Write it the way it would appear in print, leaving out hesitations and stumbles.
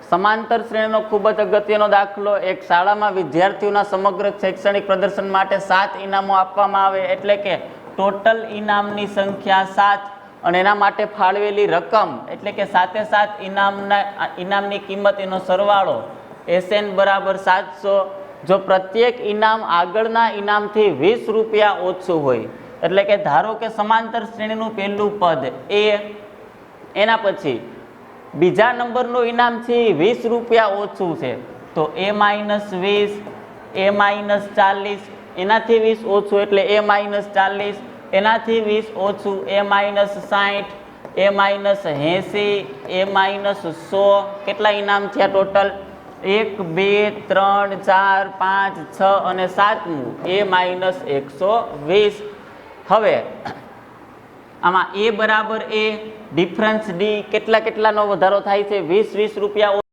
સમાંતર શ્રેણીનો ખૂબ જ અગત્યનો દાખલો, એક શાળામાં વિદ્યાર્થીઓના સમગ્ર શૈક્ષણિક પ્રદર્શન માટે 7 ઇનામો આપવામાં આવે, એટલે કે ટોટલ ઇનામની સંખ્યા 7 અને એના માટે ફાળવેલી રકમ એટલે કે 7 ઇનામની કિંમત એનો સરવાળો SN બરાબર 700. જો પ્રત્યેક ઇનામ આગળના ઇનામથી 20 રૂપિયા ઓછું હોય, એટલે કે ધારો કે સમાંતર શ્રેણીનું પહેલું પદ એ, એના પછી બીજા નંબરનું ઇનામ છે 20 રૂપિયા ઓછું છે, તો A-20, A-40, એનાથી 20 ઓછું એટલે A-40, એનાથી 20 ઓછું A-60, A-80, A-100. કેટલા ઇનામ થયા ટોટલ? 1, 2, 3, 4, 5, 6 અને 7મું A-120. હવે આમાં A બરાબર A, ડિફરન્સ D, કેટલાનો વધારો થાય છે? 20 રૂપિયા